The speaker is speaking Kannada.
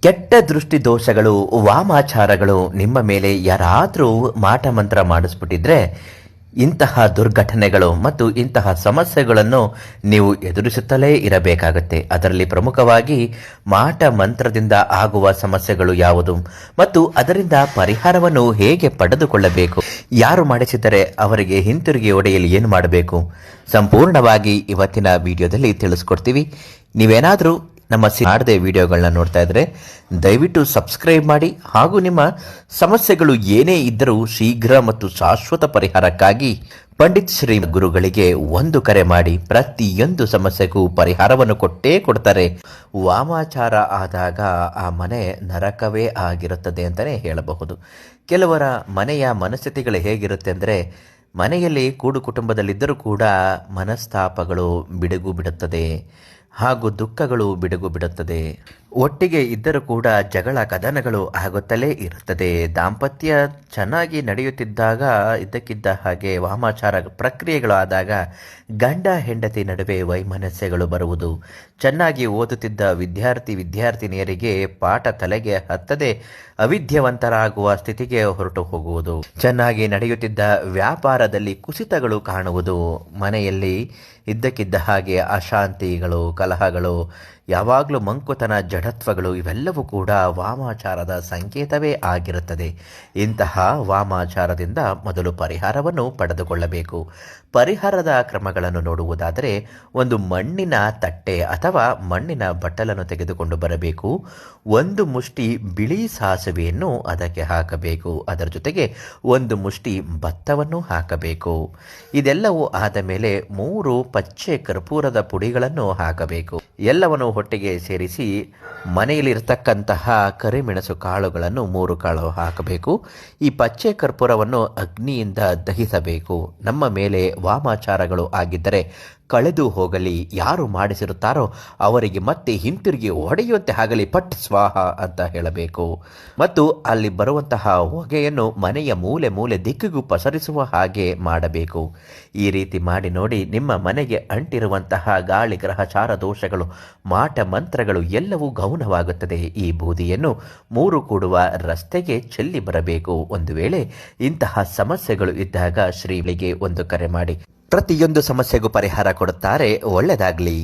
ಕೆಟ್ಟ ದೃಷ್ಟಿ ದೋಷಗಳು, ವಾಮಾಚಾರಗಳು ನಿಮ್ಮ ಮೇಲೆ ಯಾರಾದರೂ ಮಾಟ ಮಂತ್ರ ಮಾಡಿಸ್ಬಿಟ್ಟಿದ್ರೆ ಇಂತಹ ದುರ್ಘಟನೆಗಳು ಮತ್ತು ಇಂತಹ ಸಮಸ್ಯೆಗಳನ್ನು ನೀವು ಎದುರಿಸುತ್ತಲೇ ಇರಬೇಕಾಗುತ್ತೆ. ಅದರಲ್ಲಿ ಪ್ರಮುಖವಾಗಿ ಮಾಟ ಮಂತ್ರದಿಂದ ಆಗುವ ಸಮಸ್ಯೆಗಳು ಯಾವುದು ಮತ್ತು ಅದರಿಂದ ಪರಿಹಾರವನ್ನು ಹೇಗೆ ಪಡೆದುಕೊಳ್ಳಬೇಕು, ಯಾರು ಮಾಡಿಸಿದರೆ ಅವರಿಗೆ ಹಿಂತಿರುಗಿ ಒಡೆಯಲು ಏನು ಮಾಡಬೇಕು, ಸಂಪೂರ್ಣವಾಗಿ ಇವತ್ತಿನ ವಿಡಿಯೋದಲ್ಲಿ ತಿಳಿಸ್ಕೊಡ್ತೀವಿ. ನೀವೇನಾದರೂ ನಮ್ಮ ಮಾಡದೆ ವಿಡಿಯೋಗಳನ್ನ ನೋಡ್ತಾ ಇದ್ರೆ ದಯವಿಟ್ಟು ಸಬ್ಸ್ಕ್ರೈಬ್ ಮಾಡಿ ಹಾಗೂ ನಿಮ್ಮ ಸಮಸ್ಯೆಗಳು ಏನೇ ಇದ್ದರೂ ಶೀಘ್ರ ಮತ್ತು ಶಾಶ್ವತ ಪರಿಹಾರಕ್ಕಾಗಿ ಪಂಡಿತ್ ಶ್ರೀ ಗುರುಗಳಿಗೆ ಒಂದು ಕರೆ ಮಾಡಿ. ಪ್ರತಿಯೊಂದು ಸಮಸ್ಯೆಗೂ ಪರಿಹಾರವನ್ನು ಕೊಟ್ಟೇ ಕೊಡ್ತಾರೆ. ವಾಮಾಚಾರ ಆದಾಗ ಆ ಮನೆ ನರಕವೇ ಆಗಿರುತ್ತದೆ ಅಂತಲೇ ಹೇಳಬಹುದು. ಕೆಲವರ ಮನೆಯ ಮನಸ್ಥಿತಿಗಳು ಹೇಗಿರುತ್ತೆ ಅಂದರೆ, ಮನೆಯಲ್ಲಿ ಕೂಡು ಕುಟುಂಬದಲ್ಲಿದ್ದರೂ ಕೂಡ ಮನಸ್ತಾಪಗಳು ಬಿಡುಗು ಬಿಡುತ್ತದೆ ಹಾಗೂ ದುಃಖಗಳು ಬಿಡುಗು ಬಿಡುತ್ತದೆ. ಒಟ್ಟಿಗೆ ಇದ್ದರೂ ಕೂಡ ಜಗಳ ಕದನಗಳು ಆಗುತ್ತಲೇ ಇರುತ್ತದೆ. ದಾಂಪತ್ಯ ಚೆನ್ನಾಗಿ ನಡೆಯುತ್ತಿದ್ದಾಗ ಇದ್ದಕ್ಕಿದ್ದ ಹಾಗೆ ವಾಮಾಚಾರ ಪ್ರಕ್ರಿಯೆಗಳು ಆದಾಗ ಗಂಡ ಹೆಂಡತಿ ನಡುವೆ ವೈಮನಸ್ಯಗಳು ಬರುವುದು, ಚೆನ್ನಾಗಿ ಓದುತ್ತಿದ್ದ ವಿದ್ಯಾರ್ಥಿನಿಯರಿಗೆ ಪಾಠ ತಲೆಗೆ ಹತ್ತದೆ ಅವಿದ್ಯಾವಂತರಾಗುವ ಸ್ಥಿತಿಗೆ ಹೊರಟು ಹೋಗುವುದು, ಚೆನ್ನಾಗಿ ನಡೆಯುತ್ತಿದ್ದ ವ್ಯಾಪಾರದಲ್ಲಿ ಕುಸಿತಗಳು ಕಾಣುವುದು, ಮನೆಯಲ್ಲಿ ಇದ್ದಕ್ಕಿದ್ದ ಹಾಗೆ ಅಶಾಂತಿಗಳು, ಕಲಹಗಳು, ಯಾವಾಗಲೂ ಮಂಕುತನ, ಜಡತ್ವಗಳು ಇವೆಲ್ಲವೂ ಕೂಡ ವಾಮಾಚಾರದ ಸಂಕೇತವೇ ಆಗಿರುತ್ತದೆ. ಇಂತಹ ವಾಮಾಚಾರದಿಂದ ಮೊದಲು ಪರಿಹಾರವನ್ನು ಪಡೆದುಕೊಳ್ಳಬೇಕು. ಪರಿಹಾರದ ಕ್ರಮಗಳನ್ನು ನೋಡುವುದಾದರೆ, ಒಂದು ಮಣ್ಣಿನ ತಟ್ಟೆ ಅಥವಾ ಮಣ್ಣಿನ ಬಟ್ಟಲನ್ನು ತೆಗೆದುಕೊಂಡು ಬರಬೇಕು. ಒಂದು ಮುಷ್ಟಿ ಬಿಳಿ ಸಾಸುವೆಯನ್ನು ಅದಕ್ಕೆ ಹಾಕಬೇಕು. ಅದರ ಜೊತೆಗೆ ಒಂದು ಮುಷ್ಟಿ ಭತ್ತವನ್ನು ಹಾಕಬೇಕು. ಇದೆಲ್ಲವೂ ಆದ ಮೇಲೆ 3 ಪಚ್ಚೆ ಕರ್ಪೂರದ ಪುಡಿಗಳನ್ನು ಹಾಕಬೇಕು. ಎಲ್ಲವನ್ನು ಒಟ್ಟಿಗೆ ಸೇರಿಸಿ ಮನೆಯಲ್ಲಿರತಕ್ಕಂತಹ ಕರಿಮೆಣಸು ಕಾಳುಗಳನ್ನು 3 ಕಾಳು ಹಾಕಬೇಕು. ಈ ಪಚ್ಚೆ ಕರ್ಪೂರವನ್ನು ಅಗ್ನಿಯಿಂದ ದಹಿಸಬೇಕು. ನಮ್ಮ ಮೇಲೆ ವಾಮಾಚಾರಗಳು ಆಗಿದ್ದರೆ ಕಳೆದು ಹೋಗಲಿ, ಯಾರು ಮಾಡಿಸಿರುತ್ತಾರೋ ಅವರಿಗೆ ಮತ್ತೆ ಹಿಂತಿರುಗಿ ಹೊಡೆಯುವಂತೆ ಆಗಲಿ, ಪಟ್ ಸ್ವಾಹ ಅಂತ ಹೇಳಬೇಕು. ಮತ್ತು ಅಲ್ಲಿ ಬರುವಂತಹ ಹೊಗೆಯನ್ನು ಮನೆಯ ಮೂಲೆ ಮೂಲೆ ದಿಕ್ಕಿಗೂ ಪಸರಿಸುವ ಹಾಗೆ ಮಾಡಬೇಕು. ಈ ರೀತಿ ಮಾಡಿ ನೋಡಿ, ನಿಮ್ಮ ಮನೆಗೆ ಅಂಟಿರುವಂತಹ ಗಾಳಿ ಗ್ರಹಚಾರ ದೋಷಗಳು, ಮಾಟ ಮಂತ್ರಗಳು ಎಲ್ಲವೂ ಗೌಣವಾಗುತ್ತದೆ. ಈ ಬೂದಿಯನ್ನು 3 ಕೂಡುವ ರಸ್ತೆಗೆ ಚೆಲ್ಲಿ ಬರಬೇಕು. ಒಂದು ವೇಳೆ ಇಂತಹ ಸಮಸ್ಯೆಗಳು ಇದ್ದಾಗ ಶ್ರೀಗಳಿಗೆ ಒಂದು ಕರೆ ಮಾಡಿ. ಪ್ರತಿಯೊಂದು ಸಮಸ್ಯೆಗೂ ಪರಿಹಾರ ಕೊಡುತ್ತಾರೆ. ಒಳ್ಳೆಯದಾಗಲಿ.